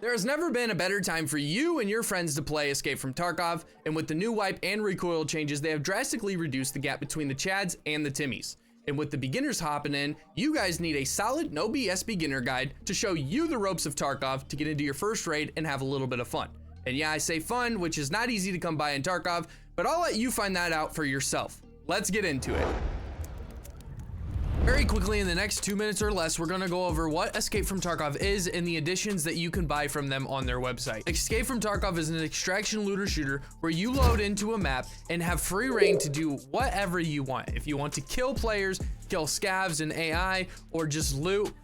There has never been a better time for you and your friends to play Escape from Tarkov, and with the new wipe and recoil changes, they have drastically reduced the gap between the Chads and the Timmies. And with the beginners hopping in, you guys need a solid, no BS beginner guide to show you the ropes of Tarkov to get into your first raid and have a little bit of fun. And yeah, I say fun, which is not easy to come by in Tarkov, but I'll let you find that out for yourself. Let's get into it. Very quickly, in the next 2 minutes or less, we're gonna go over what Escape from Tarkov is and the additions that you can buy from them on their website. Escape from Tarkov is an extraction looter shooter where you load into a map and have free reign to do whatever you want. If you want to kill players, kill scavs and AI, or just loot,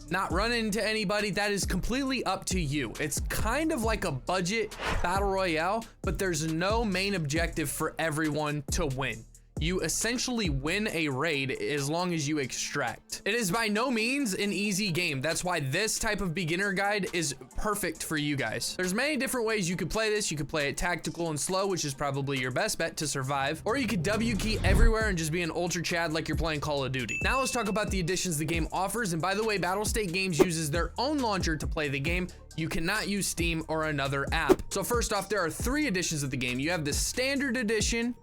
not run into anybody, that is completely up to you. It's kind of like a budget battle royale, but there's no main objective for everyone to win. You essentially win a raid as long as you extract. It is by no means an easy game. That's why this type of beginner guide is perfect for you guys. There's many different ways you could play this. You could play it tactical and slow, which is probably your best bet to survive. Or you could W key everywhere and just be an ultra Chad like you're playing Call of Duty. Now let's talk about the additions the game offers. And by the way, Battlestate Games uses their own launcher to play the game. You cannot use Steam or another app. So first off, there are 3 editions of the game. You have the Standard Edition,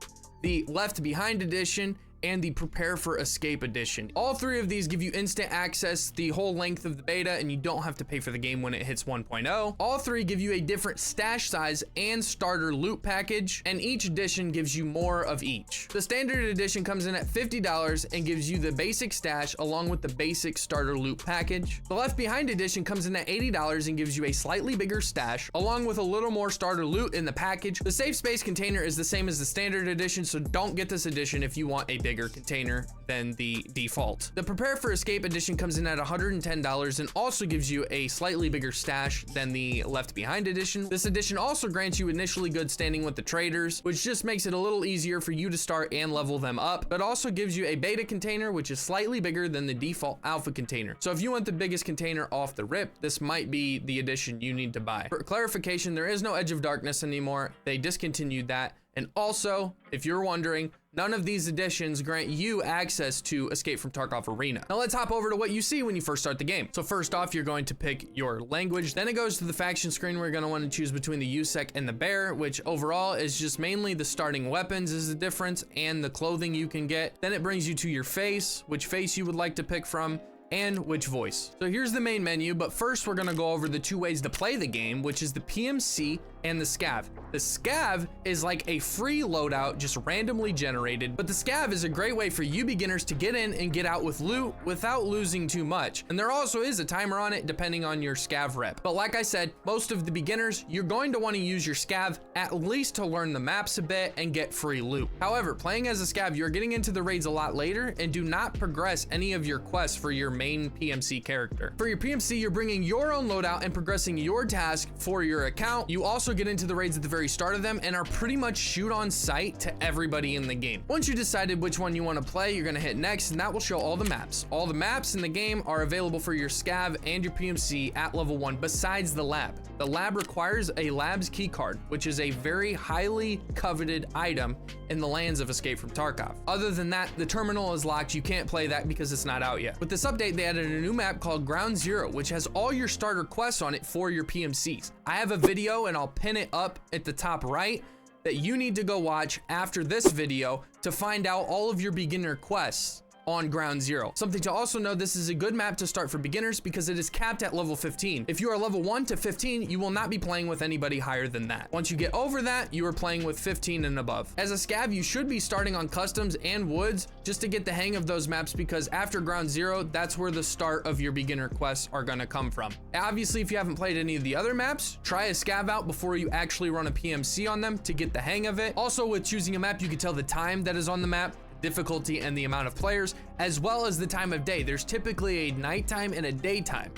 the Left Behind Edition, and the Prepare for Escape Edition. All 3 of these give you instant access the whole length of the beta, and you don't have to pay for the game when it hits 1.0. All 3 give you a different stash size and starter loot package, and each edition gives you more of each. The Standard Edition comes in at $50 and gives you the basic stash along with the basic starter loot package. The Left Behind Edition comes in at $80 and gives you a slightly bigger stash along with a little more starter loot in the package. The Safe Space container is the same as the Standard Edition, so don't get this edition if you want a bigger container than the default. The Prepare for Escape Edition comes in at $110 and also gives you a slightly bigger stash than the Left Behind Edition. This edition also grants you initially good standing with the traders, which just makes it a little easier for you to start and level them up, but also gives you a beta container, which is slightly bigger than the default alpha container. So if you want the biggest container off the rip, this might be the edition you need to buy. For clarification, there is no Edge of Darkness anymore. They discontinued that. And also, if you're wondering, none of these editions grant you access to Escape from Tarkov Arena. Now let's hop over to what you see when you first start the game. So first off, you're going to pick your language. Then it goes to the faction screen where you're going to want to choose between the USEC and the Bear, which overall is just mainly the starting weapons is the difference and the clothing you can get. Then it brings you to your face, which face you would like to pick from, and which voice. So here's the main menu, but first we're gonna go over the 2 ways to play the game, which is the PMC and the SCAV. The SCAV is like a free loadout, just randomly generated, but the SCAV is a great way for you beginners to get in and get out with loot without losing too much. And there also is a timer on it depending on your SCAV rep. But like I said, most of the beginners, you're going to want to use your SCAV at least to learn the maps a bit and get free loot. However, playing as a SCAV, you're getting into the raids a lot later and do not progress any of your quests for your main PMC character. For your PMC, you're bringing your own loadout and progressing your task for your account. You also get into the raids at the very start of them and are pretty much shoot on sight to everybody in the game. Once you decided which one you want to play, you're going to hit next, and that will show all the maps. All the maps in the game are available for your SCAV and your PMC at level 1 besides the lab. The lab requires a lab's key card, which is a very highly coveted item in the lands of Escape from Tarkov. Other than that, the terminal is locked. You can't play that because it's not out yet. With this update, they added a new map called Ground Zero, which has all your starter quests on it for your PMCs. I have a video and I'll pin it up at the top right that you need to go watch after this video to find out all of your beginner quests on Ground Zero. Something to also know, this is a good map to start for beginners because it is capped at level 15. If you are level 1 to 15, you will not be playing with anybody higher than that. Once you get over that, you are playing with 15 and above. As a SCAV, you should be starting on customs and woods just to get the hang of those maps, because after Ground Zero, that's where the start of your beginner quests are gonna come from. Obviously, if you haven't played any of the other maps, try a SCAV out before you actually run a PMC on them to get the hang of it. Also, with choosing a map, you can tell the time that is on the map, difficulty, and the amount of players, as well as the time of day. There's typically a nighttime and a daytime.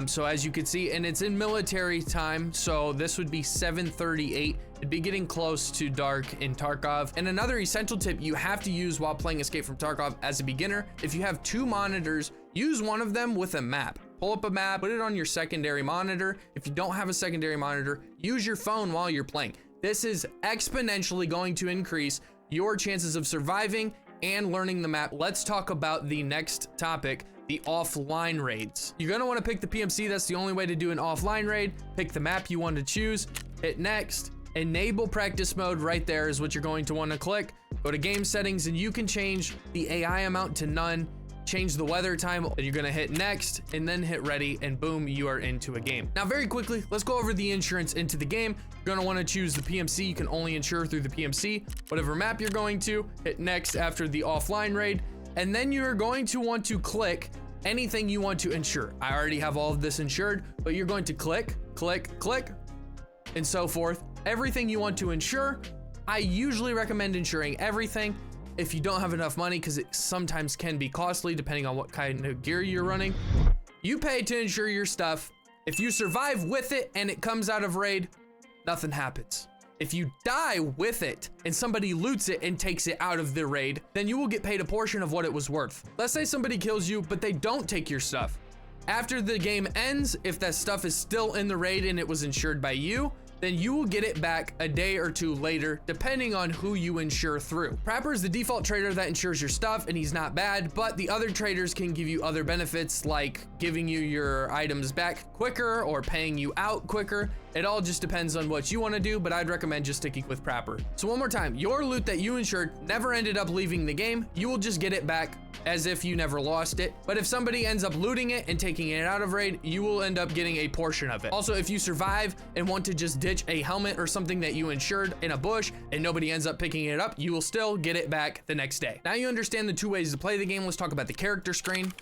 So as you can see, and it's in military time, so this would be 7:38. It'd be getting close to dark in Tarkov. And another essential tip you have to use while playing Escape from Tarkov as a beginner, if you have 2 monitors, use one of them with a map. Pull up a map, put it on your secondary monitor. If you don't have a secondary monitor, use your phone while you're playing. This is exponentially going to increase your chances of surviving and learning the map. Let's talk about the next topic, the offline raids. You're gonna wanna pick the PMC. That's the only way to do an offline raid. Pick the map you want to choose, hit next. Enable practice mode right there is what you're going to want to click. Go to game settings and you can change the AI amount to none, change the weather time, and you're gonna hit next and then hit ready, and boom, you are into a game. Now very quickly, let's go over the insurance into the game. You're gonna wanna choose the PMC. You can only insure through the PMC. Whatever map you're going to, hit next after the offline raid, and then you're going to want to click anything you want to insure. I already have all of this insured, but you're going to click, click, click, and so forth. Everything you want to insure. I usually recommend insuring everything. If you don't have enough money, because it sometimes can be costly depending on what kind of gear you're running, you pay to insure your stuff. If you survive with it and it comes out of raid, nothing happens. If you die with it and somebody loots it and takes it out of the raid, then you will get paid a portion of what it was worth. Let's say somebody kills you, but they don't take your stuff. After the game ends, if that stuff is still in the raid and it was insured by you, then you will get it back a day or two later, depending on who you insure through. Prapper is the default trader that insures your stuff, and he's not bad, but the other traders can give you other benefits like giving you your items back quicker or paying you out quicker. It all just depends on what you want to do, but I'd recommend just sticking with Prapper. So one more time, your loot that you insured never ended up leaving the game. You will just get it back as if you never lost it. But if somebody ends up looting it and taking it out of raid, you will end up getting a portion of it. Also, if you survive and want to just ditch a helmet or something that you insured in a bush and nobody ends up picking it up, you will still get it back the next day. Now you understand the two ways to play the game. Let's talk about the character screen.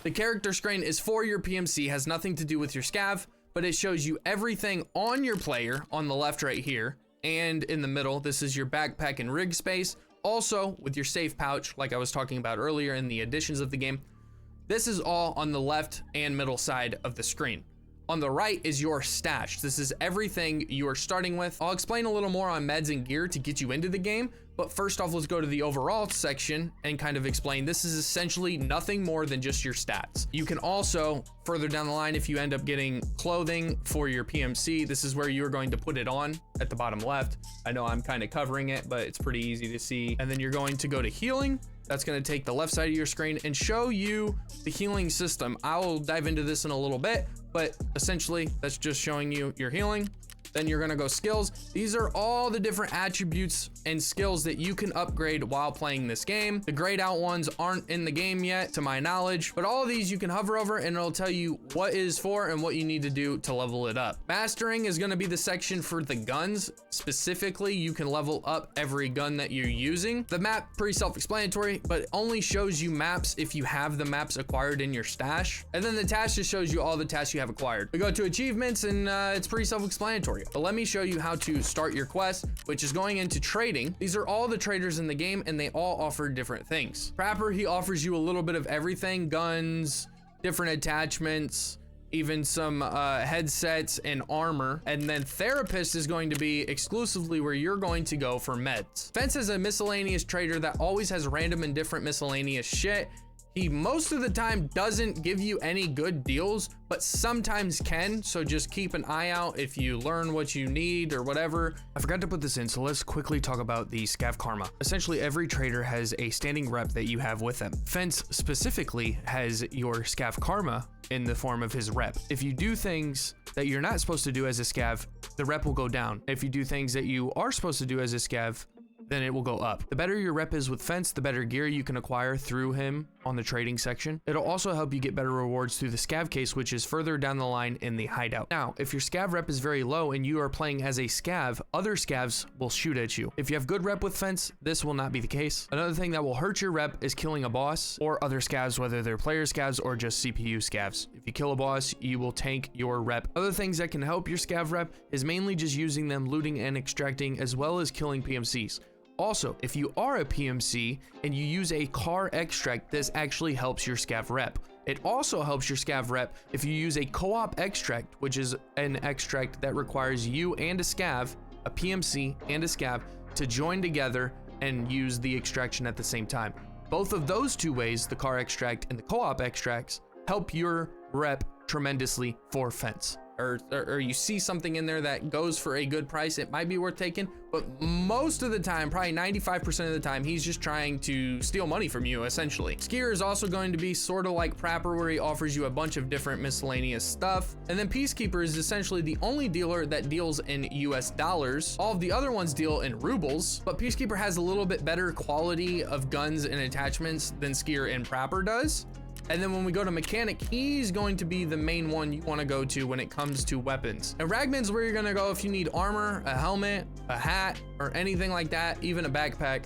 The character screen is for your PMC, has nothing to do with your SCAV, but it shows you everything on your player on the left right here, and in the middle, this is your backpack and rig space. Also, with your safe pouch, like I was talking about earlier in the additions of the game, this is all on the left and middle side of the screen. On the right is your stash. This is everything you are starting with. I'll explain a little more on meds and gear to get you into the game, but first off, let's go to the overall section and kind of explain. This is essentially nothing more than just your stats. You can also, further down the line, if you end up getting clothing for your PMC, this is where you're going to put it on at the bottom left. I know I'm kind of covering it, but it's pretty easy to see. And then you're going to go to healing. That's going to take the left side of your screen and show you the healing system. I will dive into this in a little bit, but essentially that's just showing you your healing. Then you're gonna go skills. These are all the different attributes and skills that you can upgrade while playing this game. The grayed out ones aren't in the game yet, to my knowledge, but all of these you can hover over and it'll tell you what is for and what you need to do to level it up. Mastering is gonna be the section for the guns. Specifically, you can level up every gun that you're using. The map, pretty self-explanatory, but it only shows you maps if you have the maps acquired in your stash. And then the task just shows you all the tasks you have acquired. We go to achievements and it's pretty self-explanatory. But let me show you how to start your quest, which is going into trading. These are all the traders in the game and they all offer different things. Prapper, he offers you a little bit of everything, guns, different attachments, even some headsets and armor. And then Therapist is going to be exclusively where you're going to go for meds. Fence is a miscellaneous trader that always has random and different miscellaneous shit. He most of the time doesn't give you any good deals, but sometimes can, so just keep an eye out if you learn what you need or whatever. I forgot to put this in, so let's quickly talk about the SCAV Karma. Essentially, every trader has a standing rep that you have with them. Fence specifically has your SCAV Karma in the form of his rep. If you do things that you're not supposed to do as a SCAV, the rep will go down. If you do things that you are supposed to do as a SCAV, then it will go up. The better your rep is with Fence, the better gear you can acquire through him on the trading section. It'll also help you get better rewards through the SCAV case, which is further down the line in the hideout. Now, if your SCAV rep is very low and you are playing as a SCAV, other SCAVs will shoot at you. If you have good rep with Fence, this will not be the case. Another thing that will hurt your rep is killing a boss or other SCAVs, whether they're player SCAVs or just CPU SCAVs. If you kill a boss, you will tank your rep. Other things that can help your SCAV rep is mainly just using them, looting and extracting, as well as killing PMCs. Also, if you are a PMC and you use a car extract, this actually helps your SCAV rep. It also helps your SCAV rep if you use a co-op extract, which is an extract that requires you and a SCAV, a PMC and a SCAV, to join together and use the extraction at the same time. Both of those two ways, the car extract and the co-op extracts, help your rep tremendously for Fence. or you see something in there that goes for a good price, it might be worth taking. But most of the time, probably 95% of the time, he's just trying to steal money from you, essentially. Skier is also going to be sort of like Prapper, where he offers you a bunch of different miscellaneous stuff. And then Peacekeeper is essentially the only dealer that deals in US dollars. All of the other ones deal in rubles, but Peacekeeper has a little bit better quality of guns and attachments than Skier and Prapper does. And then when we go to Mechanic, he's going to be the main one you want to go to when it comes to weapons. And Ragman's where you're going to go if you need armor, a helmet, a hat, or anything like that, even a backpack.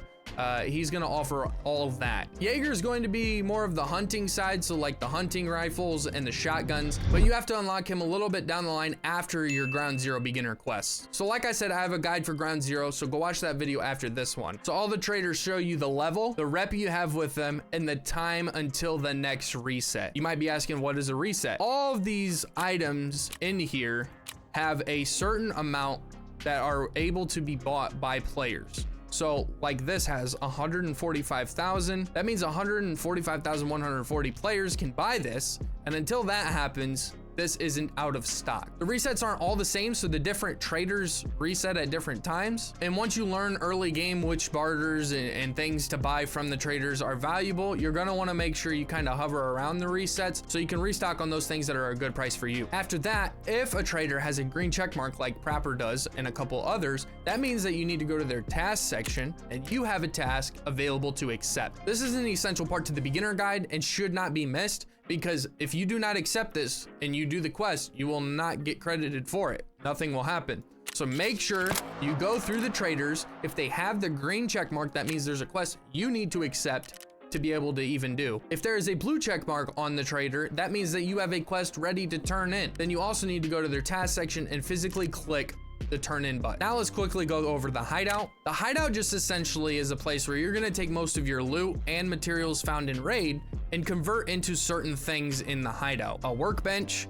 He's gonna offer all of that. Jaeger is going to be more of the hunting side, so like the hunting rifles and the shotguns, but you have to unlock him a little bit down the line after your Ground Zero beginner quest. So like I said, I have a guide for Ground Zero, so go watch that video after this one. So all the traders show you the level, the rep you have with them, and the time until the next reset. You might be asking, what is a reset? All of these items in here have a certain amount that are able to be bought by players. So like this has 145,000. That means 145,140 players can buy this. And until that happens, this isn't out of stock. The resets aren't all the same, so the different traders reset at different times. And once you learn early game which barters and things to buy from the traders are valuable, you're gonna wanna make sure you kind of hover around the resets so you can restock on those things that are a good price for you. After that, if a trader has a green check mark like Prapper does and a couple others, that means that you need to go to their task section and you have a task available to accept. This is an essential part to the beginner guide and should not be missed, because if you do not accept this and you do the quest, you will not get credited for it. Nothing will happen. So make sure you go through the traders. If they have the green check mark, that means there's a quest you need to accept to be able to even do. If there is a blue check mark on the trader, that means that you have a quest ready to turn in. Then you also need to go to their task section and physically click the turn in button. Now let's quickly go over the hideout. The hideout just essentially is a place where you're gonna take most of your loot and materials found in raid and convert into certain things in the hideout. A workbench,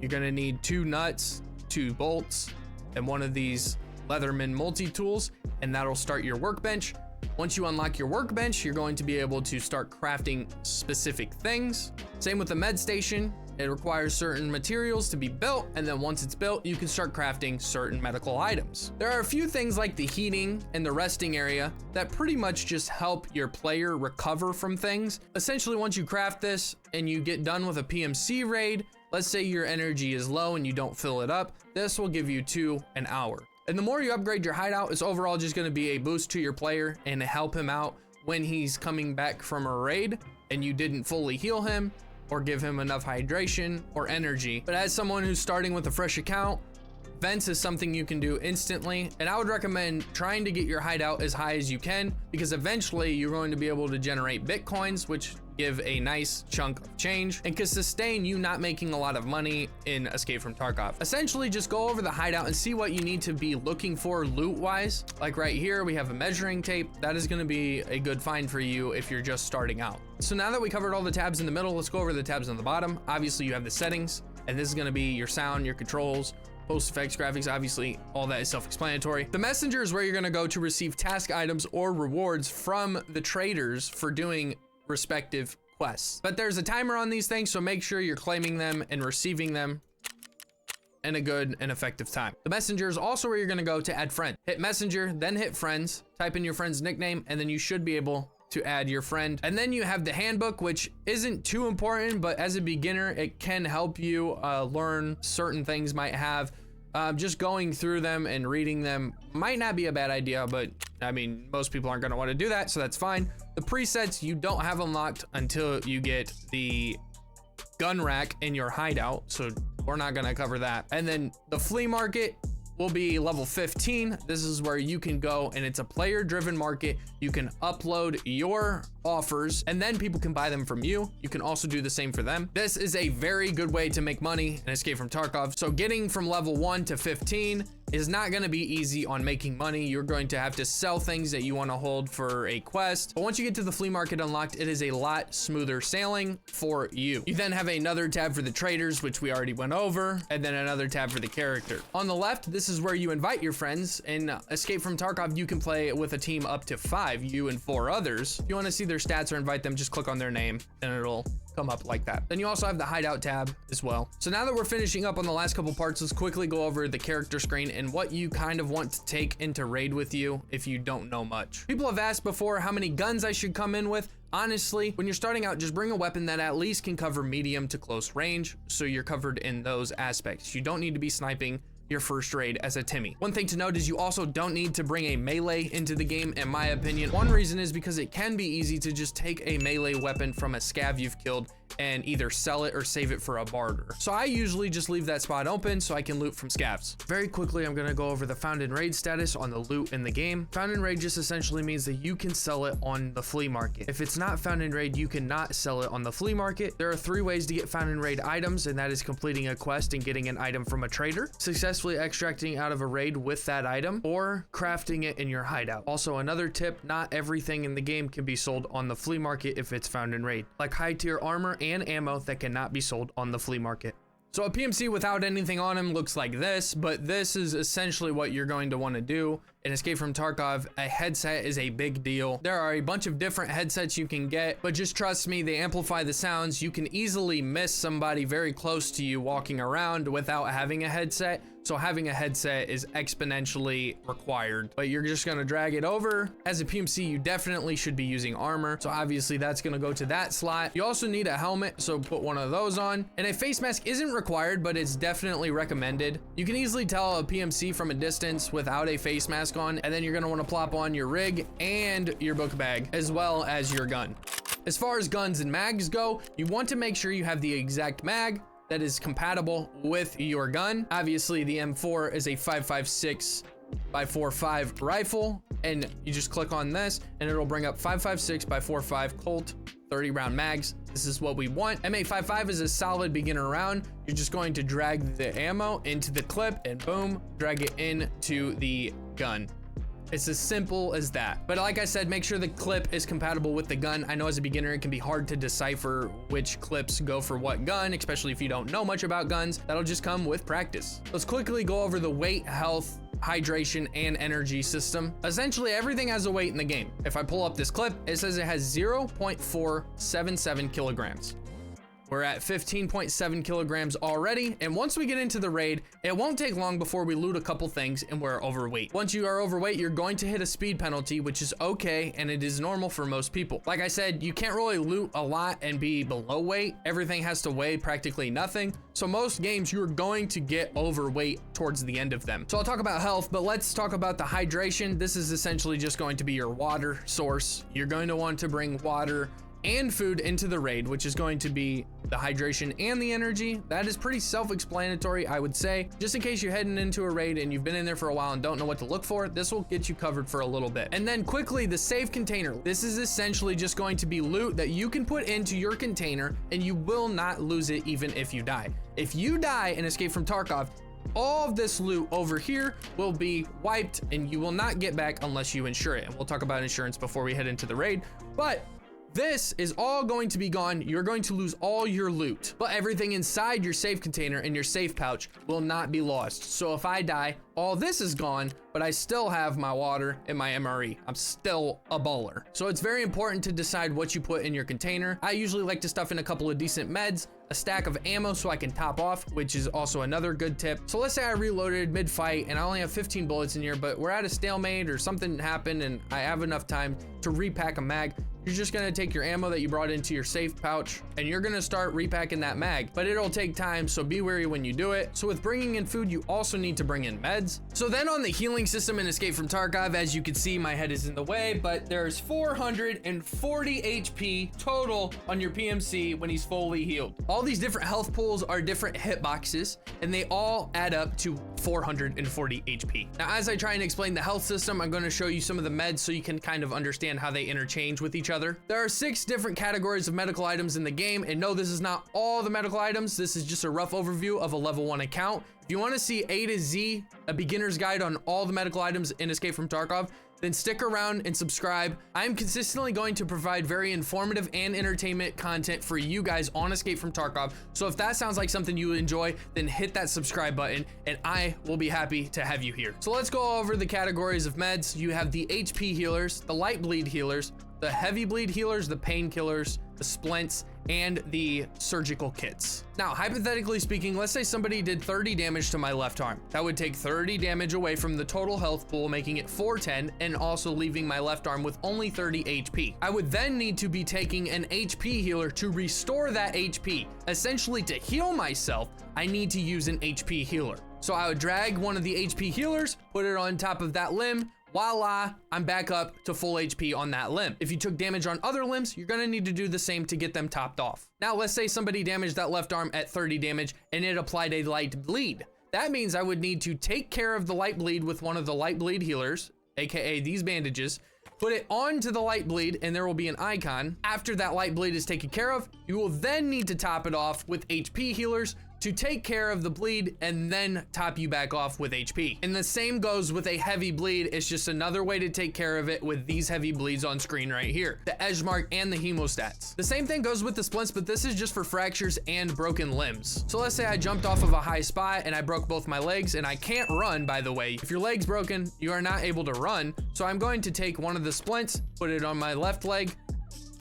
you're gonna need 2 nuts, 2 bolts, and one of these Leatherman multi-tools, and that'll start your workbench. Once you unlock your workbench, you're going to be able to start crafting specific things. Same with the med station. It requires certain materials to be built, and then once it's built, you can start crafting certain medical items. There are a few things like the heating and the resting area that pretty much just help your player recover from things. Essentially, once you craft this and you get done with a PMC raid, let's say your energy is low and you don't fill it up, this will give you 2 an hour. And the more you upgrade your hideout, it's overall just gonna be a boost to your player and help him out when he's coming back from a raid and you didn't fully heal him or give him enough hydration or energy. But as someone who's starting with a fresh account, vents is something you can do instantly. And I would recommend trying to get your hideout as high as you can, because eventually you're going to be able to generate Bitcoins, which give a nice chunk of change and can sustain you not making a lot of money in Escape from Tarkov. Essentially, just go over the hideout and see what you need to be looking for loot wise. Like right here, we have a measuring tape. That is gonna be a good find for you if you're just starting out. So now that we covered all the tabs in the middle, let's go over the tabs on the bottom. Obviously you have the settings, and this is gonna be your sound, your controls, post effects, graphics, obviously all that is self-explanatory. The messenger is where you're gonna go to receive task items or rewards from the traders for doing respective quests. But there's a timer on these things, so make sure you're claiming them and receiving them in a good and effective time. The messenger is also where you're gonna go to add friend. Hit messenger, then hit friends, type in your friend's nickname, and then you should be able to add your friend. And then you have the handbook, which isn't too important, but as a beginner, it can help you learn certain things. Might have just going through them and reading them might not be a bad idea, but I mean, most people aren't gonna wanna do that, so that's fine. The presets you don't have unlocked until you get the gun rack in your hideout, so we're not gonna cover that. And then the flea market will be level 15. This is where you can go, and it's a player driven market. You can upload your offers and then people can buy them from you. You can also do the same for them. This is a very good way to make money in Escape from Tarkov. So getting from level 1 to 15 is not going to be easy on making money. You're going to have to sell things that you want to hold for a quest. But once you get to the flea market unlocked, it is a lot smoother sailing for you. You then have another tab for the traders, which we already went over, and then another tab for the character. On the left, this is where you invite your friends. In Escape from Tarkov, you can play with a team up to 5, you and 4 others. If you want to see their stats or invite them, just click on their name and it'll come up like that. Then you also have the hideout tab as well. So now that we're finishing up on the last couple parts, let's quickly go over the character screen and what you kind of want to take into raid with you if you don't know much. People have asked before how many guns I should come in with. Honestly, when you're starting out, just bring a weapon that at least can cover medium to close range, so you're covered in those aspects. You don't need to be sniping your first raid as a Timmy. One thing to note is you also don't need to bring a melee into the game, in my opinion. One reason is because it can be easy to just take a melee weapon from a scav you've killed and either sell it or save it for a barter. So I usually just leave that spot open so I can loot from scavs. Very quickly, I'm gonna go over the found in raid status on the loot in the game. Found in raid just essentially means that you can sell it on the flea market. If it's not found in raid, you cannot sell it on the flea market. There are 3 ways to get found in raid items, and that is completing a quest and getting an item from a trader, successfully extracting out of a raid with that item, or crafting it in your hideout. Also, another tip, not everything in the game can be sold on the flea market if it's found in raid, like high tier armor and ammo that cannot be sold on the flea market. So a PMC without anything on him looks like this, but this is essentially what you're going to want to do. In Escape from Tarkov, a headset is a big deal. There are a bunch of different headsets you can get, but just trust me, they amplify the sounds. You can easily miss somebody very close to you walking around without having a headset. So having a headset is exponentially required, but you're just gonna drag it over. As a PMC, you definitely should be using armor. So obviously that's gonna go to that slot. You also need a helmet, so put one of those on. And a face mask isn't required, but it's definitely recommended. You can easily tell a PMC from a distance without a face mask on, and then you're gonna wanna plop on your rig and your book bag, as well as your gun. As far as guns and mags go, you want to make sure you have the exact mag that is compatible with your gun. Obviously, the M4 is a 5.56 by 4.5 rifle, and you just click on this and it'll bring up 5.56 by 4.5 Colt 30 round mags. This is what we want. M855 is a solid beginner round. You're just going to drag the ammo into the clip and boom, drag it into the gun. It's as simple as that. But like I said, make sure the clip is compatible with the gun. I know as a beginner, it can be hard to decipher which clips go for what gun, especially if you don't know much about guns. That'll just come with practice. Let's quickly go over the weight, health, hydration, and energy system. Essentially, everything has a weight in the game. If I pull up this clip, it says it has 0.477 kilograms. We're at 15.7 kilograms already, and once we get into the raid, it won't take long before we loot a couple things and we're overweight. Once you are overweight, you're going to hit a speed penalty, which is okay, and it is normal for most people. Like I said, you can't really loot a lot and be below weight. Everything has to weigh practically nothing. So most games, you're going to get overweight towards the end of them. So I'll talk about health, but let's talk about the hydration. This is essentially just going to be your water source. You're going to want to bring water and food into the raid, which is going to be the hydration and the energy. That is pretty self-explanatory, I would say. Just in case you're heading into a raid and you've been in there for a while and don't know what to look for, this will get you covered for a little bit. And then quickly, the save container. This is essentially just going to be loot that you can put into your container and you will not lose it even if you die. If you die and Escape from Tarkov, all of this loot over here will be wiped and you will not get back unless you insure it. And we'll talk about insurance before we head into the raid, but this is all going to be gone. You're going to lose all your loot, but everything inside your safe container and your safe pouch will not be lost. So if I die, all this is gone, but I still have my water and my MRE. I'm still a baller. So it's very important to decide what you put in your container. I usually like to stuff in a couple of decent meds, a stack of ammo so I can top off, which is also another good tip. So let's say I reloaded mid-fight and I only have 15 bullets in here, but we're at a stalemate or something happened and I have enough time to repack a mag. You're just gonna take your ammo that you brought into your safe pouch and you're gonna start repacking that mag, but it'll take time, so be wary when you do it. So with bringing in food, you also need to bring in meds. So then on the healing system in Escape from Tarkov, as you can see, my head is in the way, but there's 440 HP total on your PMC when he's fully healed. All these different health pools are different hitboxes and they all add up to 440 HP. Now, as I try and explain the health system, I'm gonna show you some of the meds so you can kind of understand how they interchange with each other. There are 6 different categories of medical items in the game, and no, this is not all the medical items. This is just a rough overview of a level 1 account. If you want to see A to Z, a beginner's guide on all the medical items in Escape from Tarkov, then stick around and subscribe. I'm consistently going to provide very informative and entertainment content for you guys on Escape from Tarkov. So if that sounds like something you enjoy, then hit that subscribe button and I will be happy to have you here. So let's go over the categories of meds. You have the HP healers, the light bleed healers, the heavy bleed healers, the painkillers, the splints, and the surgical kits. Now, hypothetically speaking, let's say somebody did 30 damage to my left arm. That would take 30 damage away from the total health pool, making it 410, and also leaving my left arm with only 30 HP. I would then need to be taking an HP healer to restore that HP. Essentially, to heal myself, I need to use an HP healer. So I would drag one of the HP healers, put it on top of that limb. Voila, I'm back up to full HP on that limb. If you took damage on other limbs, you're gonna need to do the same to get them topped off. Now, let's say somebody damaged that left arm at 30 damage and it applied a light bleed. That means I would need to take care of the light bleed with one of the light bleed healers, AKA these bandages, put it onto the light bleed, and there will be an icon. After that light bleed is taken care of, you will then need to top it off with HP healers to take care of the bleed and then top you back off with HP. And the same goes with a heavy bleed. It's just another way to take care of it with these heavy bleeds on screen right here, the edge mark and the hemostats. The same thing goes with the splints, but this is just for fractures and broken limbs. So let's say I jumped off of a high spot and I broke both my legs, and I can't run, by the way. If your leg's broken, you are not able to run. So I'm going to take one of the splints, put it on my left leg,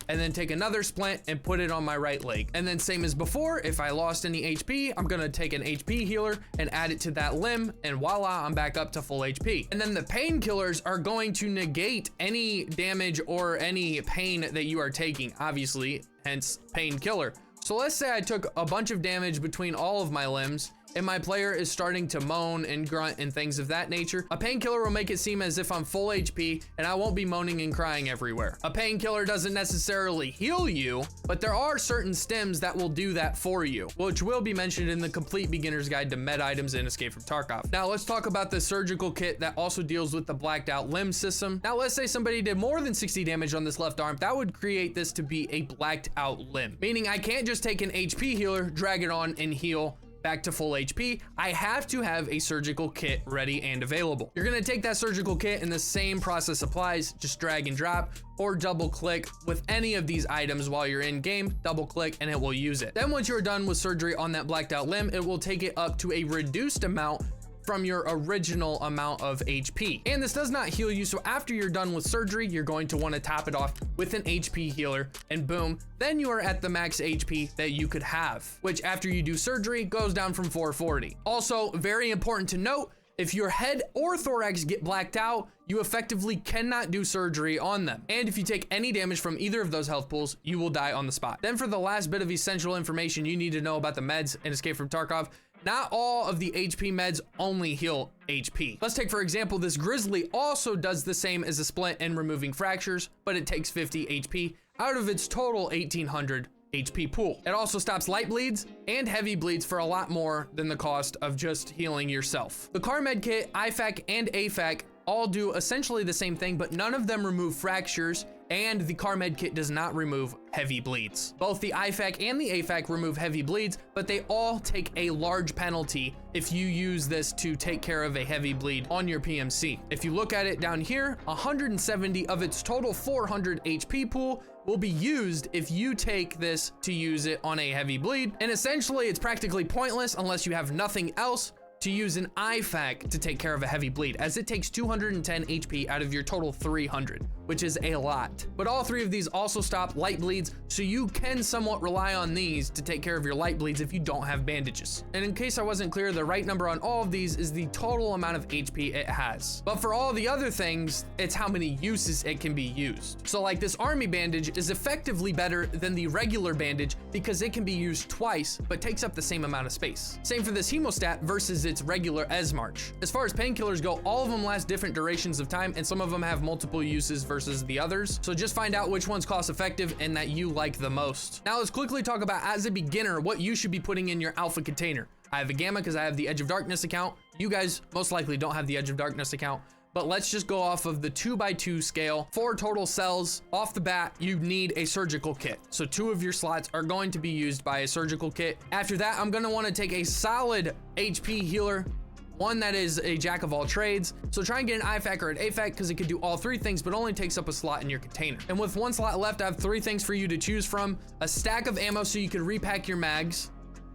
and then take another splint and put it on my right leg. And then same as before, if I lost any HP, I'm gonna take an HP healer and add it to that limb, and voila, I'm back up to full HP. And then the painkillers are going to negate any damage or any pain that you are taking, obviously, hence painkiller. So let's say I took a bunch of damage between all of my limbs, and my player is starting to moan and grunt and things of that nature. A painkiller will make it seem as if I'm full HP and I won't be moaning and crying everywhere. A painkiller doesn't necessarily heal you, but there are certain stims that will do that for you, which will be mentioned in the complete beginner's guide to med items in Escape from Tarkov. Now let's talk about the surgical kit that also deals with the blacked out limb system. Now let's say somebody did more than 60 damage on this left arm, that would create this to be a blacked out limb, meaning I can't just take an HP healer, drag it on, and heal back to full HP. I have to have a surgical kit ready and available. You're gonna take that surgical kit and the same process applies, just drag and drop or double click with any of these items while you're in game, double click and it will use it. Then once you're done with surgery on that blacked out limb, it will take it up to a reduced amount from your original amount of HP. And this does not heal you, so after you're done with surgery, you're going to want to top it off with an HP healer, and boom, then you are at the max HP that you could have, which after you do surgery goes down from 440. Also, very important to note, if your head or thorax get blacked out, you effectively cannot do surgery on them. And if you take any damage from either of those health pools, you will die on the spot. Then for the last bit of essential information you need to know about the meds in Escape from Tarkov, not all of the HP meds only heal HP. Let's take, for example, this Grizzly also does the same as a splint in removing fractures, but it takes 50 HP out of its total 1800 HP pool. It also stops light bleeds and heavy bleeds for a lot more than the cost of just healing yourself. The car med kit, IFAK, and AFAK all do essentially the same thing, but none of them remove fractures, and the car med kit does not remove heavy bleeds. Both the IFAK and the AFAK remove heavy bleeds, but they all take a large penalty if you use this to take care of a heavy bleed on your PMC. If you look at it down here, 170 of its total 400 HP pool will be used if you take this to use it on a heavy bleed. And essentially it's practically pointless unless you have nothing else to use an IFAK to take care of a heavy bleed, as it takes 210 HP out of your total 300, which is a lot. But all three of these also stop light bleeds, so you can somewhat rely on these to take care of your light bleeds if you don't have bandages. And in case I wasn't clear, the right number on all of these is the total amount of HP it has. But for all the other things, it's how many uses it can be used. So like this army bandage is effectively better than the regular bandage because it can be used twice, but takes up the same amount of space. Same for this hemostat versus its regular Esmarch. As far as painkillers go, all of them last different durations of time, and some of them have multiple uses versus the others. So just find out which one's cost effective and that you like the most. Now let's quickly talk about, as a beginner, what you should be putting in your alpha container. I have a gamma because I have the Edge of Darkness account. You guys most likely don't have the Edge of Darkness account, but let's just go off of the 2x2 scale. 4 total cells. Off the bat, you need a surgical kit. So 2 of your slots are going to be used by a surgical kit. After that, I'm gonna wanna take a solid HP healer, one that is a jack of all trades. So try and get an IFAK or an AFAK because it can do all 3 things, but only takes up a slot in your container. And with 1 slot left, I have 3 things for you to choose from: a stack of ammo so you can repack your mags,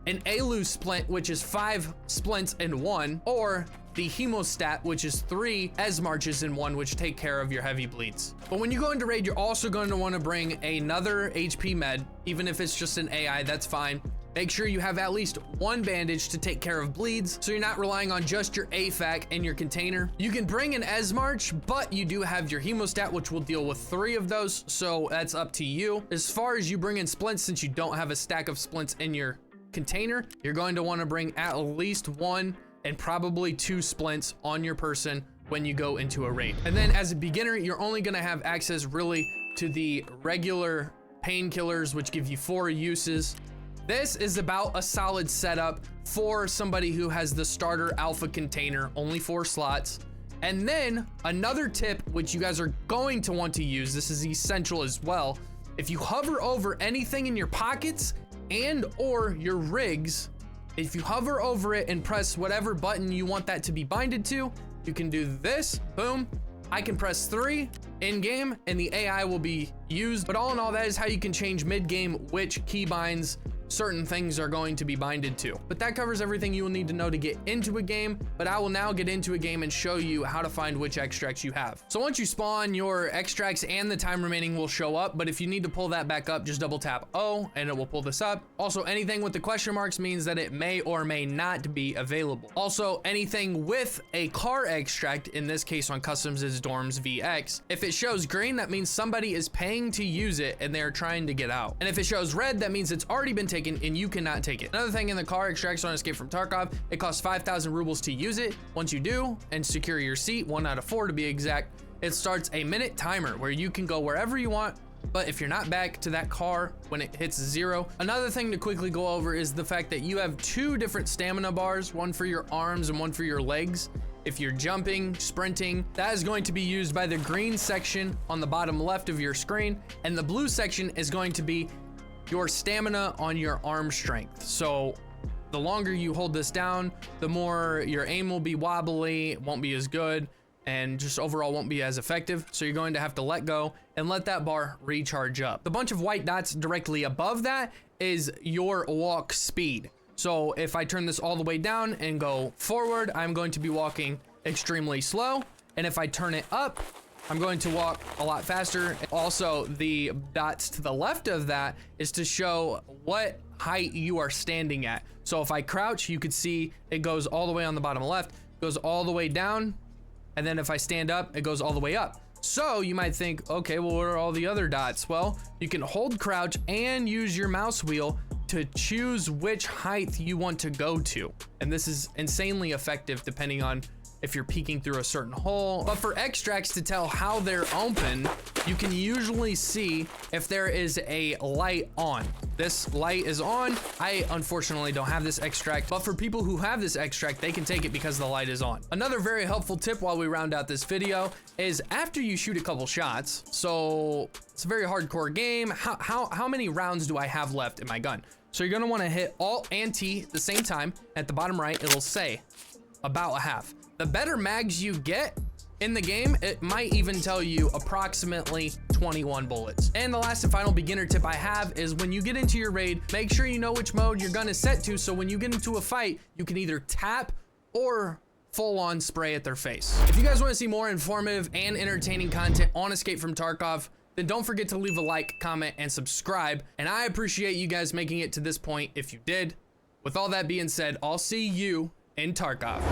an ALU splint, which is 5 splints in 1, or the hemostat, which is 3 S marches in one, which take care of your heavy bleeds. But when you go into raid, you're also going to want to bring another HP med, even if it's just an AI, that's fine. Make sure you have at least 1 bandage to take care of bleeds, so you're not relying on just your AFAC and your container. You can bring an Esmarch, but you do have your hemostat, which will deal with 3 of those, so that's up to you. As far as you bring in splints, since you don't have a stack of splints in your container, you're going to want to bring at least 1 and probably 2 splints on your person when you go into a raid. And then as a beginner, you're only going to have access really to the regular painkillers, which give you 4 uses. This is about a solid setup for somebody who has the starter alpha container, only 4 slots. And then another tip, which you guys are going to want to use, this is essential as well. If you hover over anything in your pockets and or your rigs, if you hover over it and press whatever button you want that to be binded to, you can do this, boom. I can press 3 in game and the AI will be used. But all in all, that is how you can change mid game which keybinds certain things are going to be binded to. But that covers everything you will need to know to get into a game. But I will now get into a game and show you how to find which extracts you have. So once you spawn, your extracts and the time remaining will show up. But if you need to pull that back up, just double tap O and it will pull this up. Also, anything with the question marks means that it may or may not be available. Also, anything with a car extract, in this case on customs is Dorms VX, if it shows green, that means somebody is paying to use it and they're trying to get out. And if it shows red, that means it's already been taken and you cannot take it. Another thing in the car extracts on Escape from Tarkov, it costs 5,000 rubles to use it. Once you do and secure your seat, 1 out of 4 to be exact, it starts a minute timer where you can go wherever you want. But if you're not back to that car when it hits 0, another thing to quickly go over is the fact that you have 2 different stamina bars, one for your arms and one for your legs. If you're jumping, sprinting, that is going to be used by the green section on the bottom left of your screen, and the blue section is going to be your stamina on your arm strength. So the longer you hold this down, the more your aim will be wobbly, it won't be as good, and just overall won't be as effective. So you're going to have to let go and let that bar recharge up. The bunch of white dots directly above that is your walk speed. So if I turn this all the way down and go forward, I'm going to be walking extremely slow. And if I turn it up, I'm going to walk a lot faster. Also, the dots to the left of that is to show what height you are standing at. So if I crouch, you could see it goes all the way on the bottom left, goes all the way down. And then if I stand up, it goes all the way up. So you might think, okay, well, what are all the other dots? Well, you can hold crouch and use your mouse wheel to choose which height you want to go to. And this is insanely effective depending on if you're peeking through a certain hole. But for extracts to tell how they're open, you can usually see if there is a light on. This light is on. I unfortunately don't have this extract, but for people who have this extract, they can take it because the light is on. Another very helpful tip while we round out this video is after you shoot a couple shots, so it's a very hardcore game, how many rounds do I have left in my gun? So you're gonna wanna hit Alt and T at the same time. At the bottom right, it'll say about a half. The better mags you get in the game, it might even tell you approximately 21 bullets. And the last and final beginner tip I have is when you get into your raid, make sure you know which mode your gun is set to, so when you get into a fight, you can either tap or full on spray at their face. If you guys want to see more informative and entertaining content on Escape from Tarkov, then don't forget to leave a like, comment, and subscribe. And I appreciate you guys making it to this point if you did. With all that being said, I'll see you in Tarkov.